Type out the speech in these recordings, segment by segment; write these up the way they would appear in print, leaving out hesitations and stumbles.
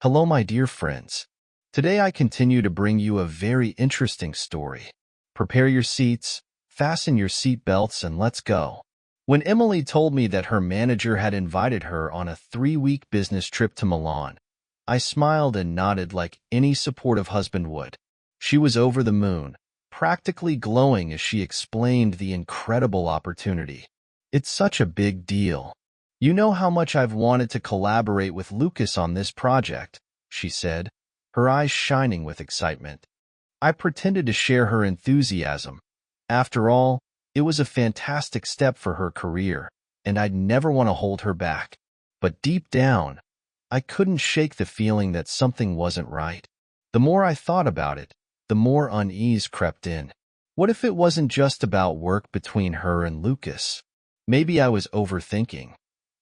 Hello, my dear friends. Today I continue to bring you a very interesting story. Prepare your seats, fasten your seat belts, and let's go. When Emily told me that her manager had invited her on a 3-week business trip to Milan, I smiled and nodded like any supportive husband would. She was over the moon, practically glowing as she explained the incredible opportunity. It's such a big deal. You know how much I've wanted to collaborate with Lucas on this project, she said, her eyes shining with excitement. I pretended to share her enthusiasm. After all, it was a fantastic step for her career, and I'd never want to hold her back. But deep down, I couldn't shake the feeling that something wasn't right. The more I thought about it, the more unease crept in. What if it wasn't just about work between her and Lucas? Maybe I was overthinking.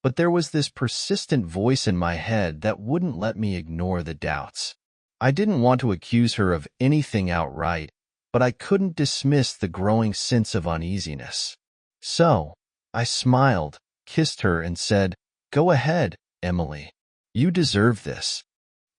But there was this persistent voice in my head that wouldn't let me ignore the doubts. I didn't want to accuse her of anything outright, but I couldn't dismiss the growing sense of uneasiness. So, I smiled, kissed her, and said, "Go ahead, Emily. You deserve this.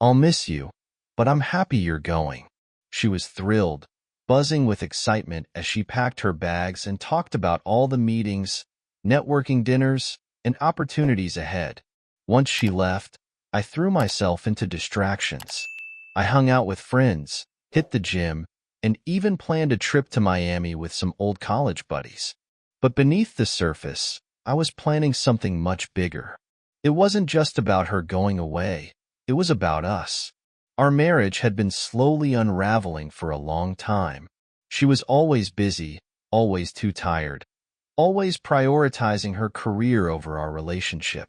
I'll miss you, but I'm happy you're going." She was thrilled, buzzing with excitement as she packed her bags and talked about all the meetings, networking dinners, and opportunities ahead. Once she left, I threw myself into distractions. I hung out with friends, hit the gym, and even planned a trip to Miami with some old college buddies. But beneath the surface, I was planning something much bigger. It wasn't just about her going away, it was about us. Our marriage had been slowly unraveling for a long time. She was always busy, always too tired, always prioritizing her career over our relationship.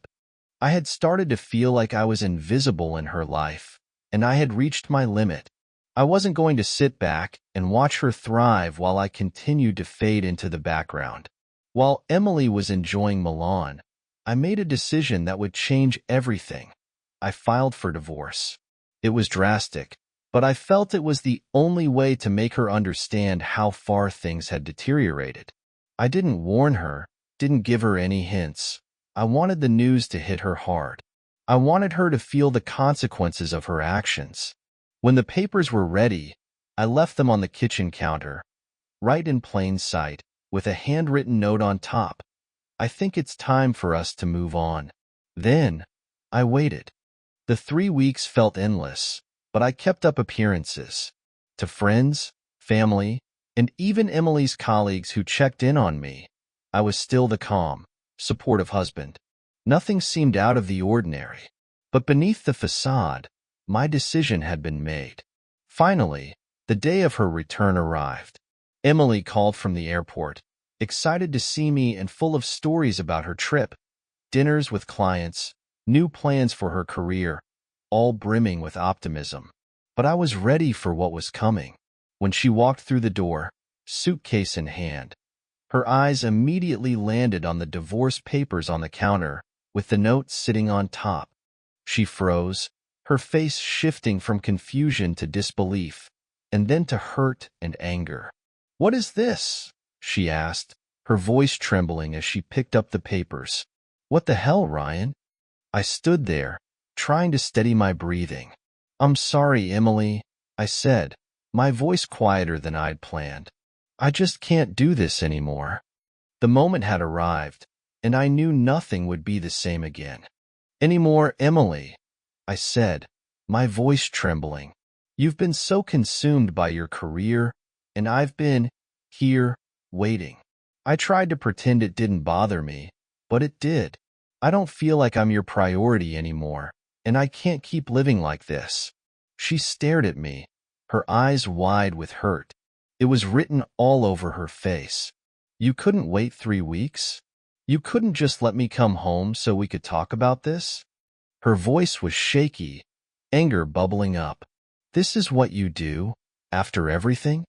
I had started to feel like I was invisible in her life, and I had reached my limit. I wasn't going to sit back and watch her thrive while I continued to fade into the background. While Emily was enjoying Milan, I made a decision that would change everything. I filed for divorce. It was drastic, but I felt it was the only way to make her understand how far things had deteriorated. I didn't warn her, didn't give her any hints. I wanted the news to hit her hard. I wanted her to feel the consequences of her actions. When the papers were ready, I left them on the kitchen counter, right in plain sight, with a handwritten note on top. "I think it's time for us to move on." Then, I waited. The 3 weeks felt endless, but I kept up appearances. To friends, family, and even Emily's colleagues who checked in on me, I was still the calm, supportive husband. Nothing seemed out of the ordinary. But beneath the facade, my decision had been made. Finally, the day of her return arrived. Emily called from the airport, excited to see me and full of stories about her trip, dinners with clients, new plans for her career, all brimming with optimism. But I was ready for what was coming. When she walked through the door, suitcase in hand, her eyes immediately landed on the divorce papers on the counter, with the note sitting on top. She froze, her face shifting from confusion to disbelief, and then to hurt and anger. "What is this?" she asked, her voice trembling as she picked up the papers. "What the hell, Ryan?" I stood there, trying to steady my breathing. "I'm sorry, Emily," I said, my voice quieter than I'd planned. "I just can't do this anymore." The moment had arrived, and I knew nothing would be the same again. "Anymore, Emily," I said, my voice trembling. "You've been so consumed by your career, and I've been here, waiting." I tried to pretend it didn't bother me, but it did. "I don't feel like I'm your priority anymore, and I can't keep living like this." She stared at me, her eyes wide with hurt. It was written all over her face. "You couldn't wait 3 weeks? You couldn't just let me come home so we could talk about this?" Her voice was shaky, anger bubbling up. "This is what you do, after everything?"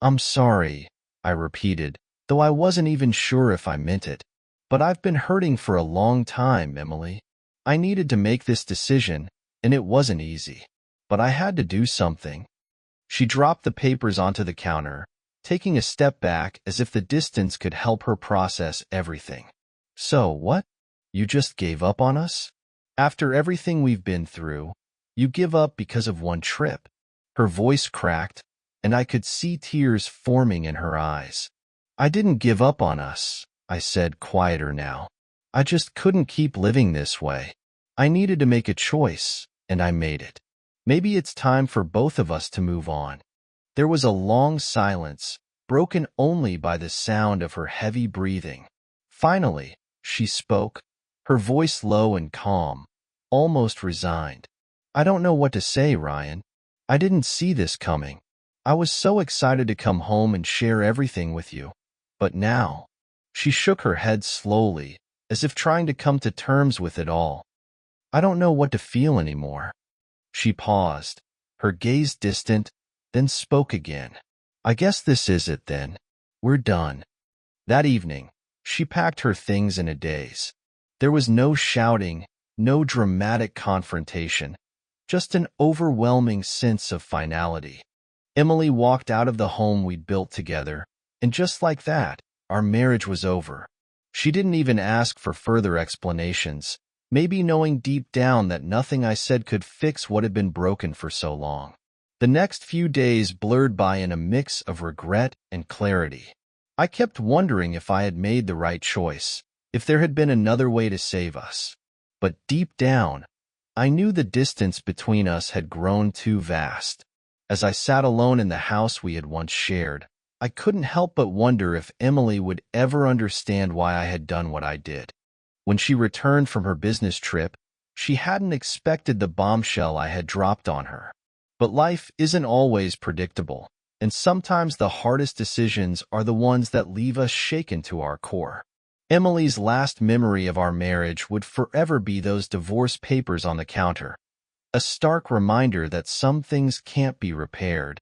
"I'm sorry," I repeated, though I wasn't even sure if I meant it. "But I've been hurting for a long time, Emily. I needed to make this decision, and it wasn't easy. But I had to do something." She dropped the papers onto the counter, taking a step back as if the distance could help her process everything. "So what? You just gave up on us? After everything we've been through, You give up because of one trip. Her voice cracked, and I could see tears forming in her eyes. I didn't give up on us, I said, quieter now. I just couldn't keep living this way. I needed to make a choice, and I made it. Maybe it's time for both of us to move on. There was a long silence, broken only by the sound of her heavy breathing. Finally, she spoke, her voice low and calm, almost resigned. I don't know what to say, Ryan. I didn't see this coming. I was so excited to come home and share everything with you. But now, she shook her head slowly, as if trying to come to terms with it all. I don't know what to feel anymore. She paused, her gaze distant, then spoke again. I guess this is it then. We're done. That evening, she packed her things in a daze. There was no shouting, no dramatic confrontation, just an overwhelming sense of finality. Emily walked out of the home we'd built together, and just like that, our marriage was over. She didn't even ask for further explanations, maybe knowing deep down that nothing I said could fix what had been broken for so long. The next few days blurred by in a mix of regret and clarity. I kept wondering if I had made the right choice, if there had been another way to save us. But deep down, I knew the distance between us had grown too vast. As I sat alone in the house we had once shared, I couldn't help but wonder if Emily would ever understand why I had done what I did. When she returned from her business trip, she hadn't expected the bombshell I had dropped on her. But life isn't always predictable, and sometimes the hardest decisions are the ones that leave us shaken to our core. Emily's last memory of our marriage would forever be those divorce papers on the counter, a stark reminder that some things can't be repaired.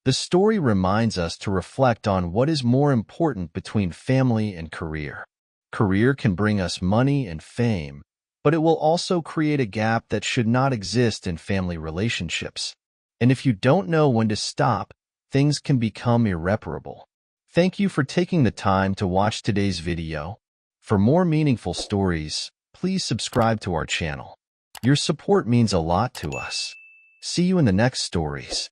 The story reminds us to reflect on what is more important between family and career. Career can bring us money and fame, but it will also create a gap that should not exist in family relationships. And if you don't know when to stop, things can become irreparable. Thank you for taking the time to watch today's video. For more meaningful stories, please subscribe to our channel. Your support means a lot to us. See you in the next stories.